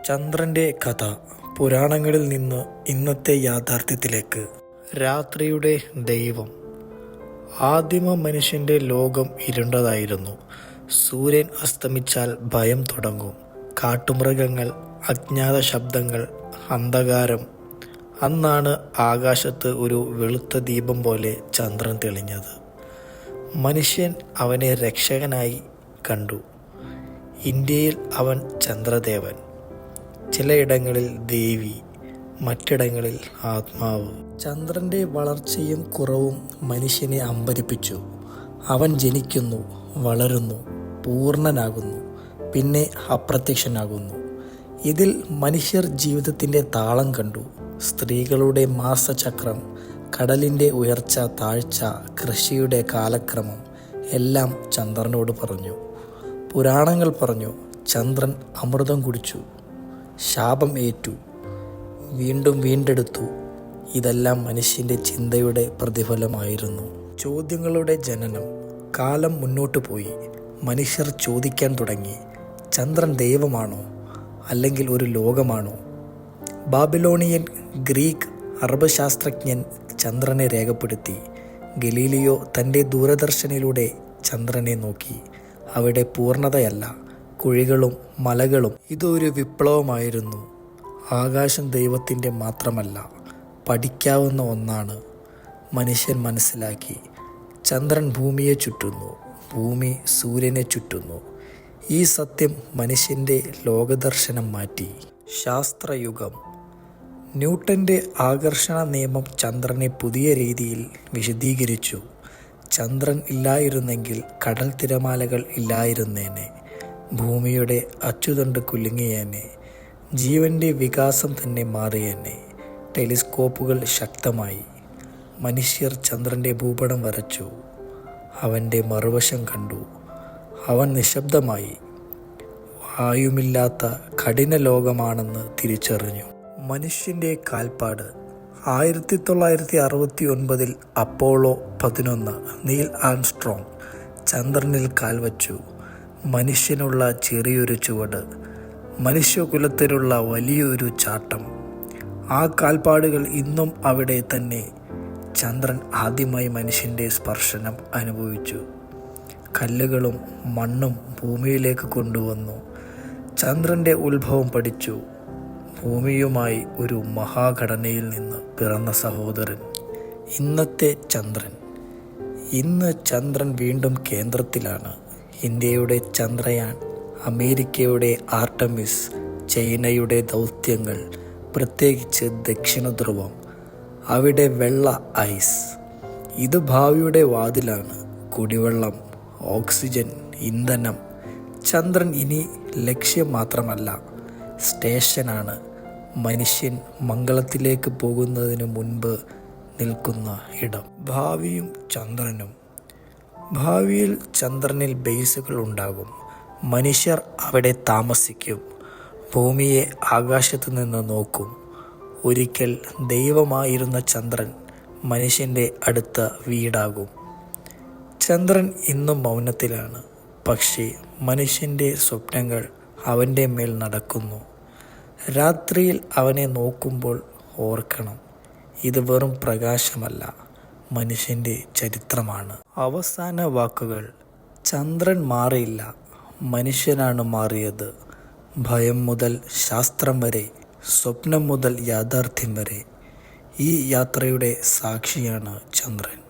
ചന്ദ്രൻ്റെ കഥ പുരാണങ്ങളിൽ നിന്ന് ഇന്നത്തെ യാഥാർത്ഥ്യത്തിലേക്ക്. രാത്രിയുടെ ദൈവം. ആദിമ മനുഷ്യൻ്റെ ലോകം ഇരുണ്ടതായിരുന്നു. സൂര്യൻ അസ്തമിച്ചാൽ ഭയം തുടങ്ങും. കാട്ടുമൃഗങ്ങൾ, അജ്ഞാത ശബ്ദങ്ങൾ, അന്ധകാരം. അന്നാണ് ആകാശത്ത് ഒരു വെളുത്ത ദീപം പോലെ ചന്ദ്രൻ തെളിഞ്ഞത്. മനുഷ്യൻ അവനെ രക്ഷകനായി കണ്ടു. ഇന്ത്യയിൽ അവൻ ചന്ദ്രദേവൻ, ചിലയിടങ്ങളിൽ ദേവി, മറ്റിടങ്ങളിൽ ആത്മാവ്. ചന്ദ്രൻ്റെ വളർച്ചയും കുറവും മനുഷ്യനെ അമ്പരിപ്പിച്ചു. അവൻ ജനിക്കുന്നു, വളരുന്നു, പൂർണ്ണനാകുന്നു, പിന്നെ അപ്രത്യക്ഷനാകുന്നു. ഇതിൽ മനുഷ്യർ ജീവിതത്തിൻ്റെ താളം കണ്ടു. സ്ത്രീകളുടെ മാസചക്രം, കടലിൻ്റെ ഉയർച്ച താഴ്ച, കൃഷിയുടെ കാലക്രമം എല്ലാം ചന്ദ്രനോട് പറഞ്ഞു. പുരാണങ്ങൾ പറഞ്ഞു, ചന്ദ്രൻ അമൃതം കുടിച്ചു, ശാപം ഏറ്റു, വീണ്ടും വീണ്ടെടുത്തു. ഇതെല്ലാം മനുഷ്യൻ്റെ ചിന്തയുടെ പ്രതിഫലമായിരുന്നു. ചോദ്യങ്ങളുടെ ജനനം. കാലം മുന്നോട്ട് പോയി. മനുഷ്യർ ചോദിക്കാൻ തുടങ്ങി, ചന്ദ്രൻ ദൈവമാണോ, അല്ലെങ്കിൽ ഒരു ലോകമാണോ? ബാബിലോണിയൻ, ഗ്രീക്ക്, അറബ് ശാസ്ത്രജ്ഞൻ ചന്ദ്രനെ രേഖപ്പെടുത്തി. ഗലീലിയോ തൻ്റെ ദൂരദർശനിലൂടെ ചന്ദ്രനെ നോക്കി. അവിടെ പൂർണ്ണതയല്ല, കുഴികളും മലകളും. ഇതൊരു വിപ്ലവമായിരുന്നു. ആകാശം ദൈവത്തിൻ്റെ മാത്രമല്ല, പഠിക്കാവുന്ന ഒന്നാണ്. മനുഷ്യൻ മനസ്സിലാക്കി, ചന്ദ്രൻ ഭൂമിയെ ചുറ്റുന്നു, ഭൂമി സൂര്യനെ ചുറ്റുന്നു. ഈ സത്യം മനുഷ്യൻ്റെ ലോകദർശനം മാറ്റി. ശാസ്ത്രയുഗം. ന്യൂട്ടൻ്റെ ആകർഷണ നിയമം ചന്ദ്രനെ പുതിയ രീതിയിൽ വിശദീകരിച്ചു. ചന്ദ്രൻ ഇല്ലായിരുന്നെങ്കിൽ കടൽ തിരമാലകൾ ഇല്ലായിരുന്നേനെ, ഭൂമിയുടെ അച്ചുതണ്ട് കുലുങ്ങിയേനെ, ജീവൻ്റെ വികാസം തന്നെ മാറിയേനെ. ടെലിസ്കോപ്പുകൾ ശക്തമായി. മനുഷ്യർ ചന്ദ്രൻ്റെ ഭൂപടം വരച്ചു. അവൻ്റെ മറുവശം കണ്ടു. അവൻ നിശബ്ദമായി. വായുമില്ലാത്ത കഠിന ലോകമാണെന്ന് തിരിച്ചറിഞ്ഞു. മനുഷ്യൻ്റെ കാൽപ്പാട്. 1969 അപ്പോളോ 11 നീൽ ആംസ്ട്രോങ് ചന്ദ്രനിൽ കാൽവച്ചു. മനുഷ്യനുള്ള ചെറിയൊരു ചുവട്, മനുഷ്യകുലത്തിലുള്ള വലിയൊരു ചാട്ടം. ആ കാൽപ്പാടുകൾ ഇന്നും അവിടെ തന്നെ. ചന്ദ്രൻ ആദ്യമായി മനുഷ്യൻ്റെ സ്പർശനം അനുഭവിച്ചു. കല്ലുകളും മണ്ണും ഭൂമിയിലേക്ക് കൊണ്ടുവന്നു. ചന്ദ്രൻ്റെ ഉത്ഭവം പഠിച്ചു. ഭൂമിയുമായി ഒരു മഹാഘടനയിൽ നിന്ന് പിറന്ന സഹോദരൻ. ഇന്നത്തെ ചന്ദ്രൻ. ഇന്ന് ചന്ദ്രൻ വീണ്ടും കേന്ദ്രത്തിലാണ്. ഇന്ത്യയുടെ ചന്ദ്രയാൻ, അമേരിക്കയുടെ ആർട്ടമിസ്, ചൈനയുടെ ദൗത്യങ്ങൾ, പ്രത്യേകിച്ച് ദക്ഷിണ ധ്രുവം. അവിടെ വെള്ള ഐസ്. ഇത് ഭാവിയുടെ വാതിലാണ്. കുടിവെള്ളം, ഓക്സിജൻ, ഇന്ധനം. ചന്ദ്രൻ ഇനി ലക്ഷ്യം മാത്രമല്ല, സ്റ്റേഷനാണ്. മനുഷ്യൻ മംഗളത്തിലേക്ക് പോകുന്നതിന് മുൻപ് നിൽക്കുന്ന ഇടം. ഭാവിയും ചന്ദ്രനും. ഭാവിയിൽ ചന്ദ്രനിൽ ബേസുകൾ ഉണ്ടാകും. മനുഷ്യർ അവിടെ താമസിക്കും. ഭൂമിയെ ആകാശത്ത് നിന്ന് നോക്കും. ഒരിക്കൽ ദൈവമായിരുന്ന ചന്ദ്രൻ മനുഷ്യൻ്റെ അടുത്ത വീടാകും. ചന്ദ്രൻ ഇന്നും മൗനത്തിലാണ്, പക്ഷേ മനുഷ്യൻ്റെ സ്വപ്നങ്ങൾ അവൻ്റെ മേൽ നടക്കുന്നു. രാത്രിയിൽ അവനെ നോക്കുമ്പോൾ ഓർക്കണം, ഇത് വെറും പ്രകാശമല്ല, മനുഷ്യൻ്റെ ചരിത്രമാണ്. അവസാന വാക്കുകൾ. ചന്ദ്രൻ മാറിയില്ല, മനുഷ്യനാണ് മാറിയത്. ഭയം മുതൽ ശാസ്ത്രം വരെ, സ്വപ്നം മുതൽ യാഥാർത്ഥ്യം വരെ, ഈ യാത്രയുടെ സാക്ഷിയാണ് ചന്ദ്രൻ.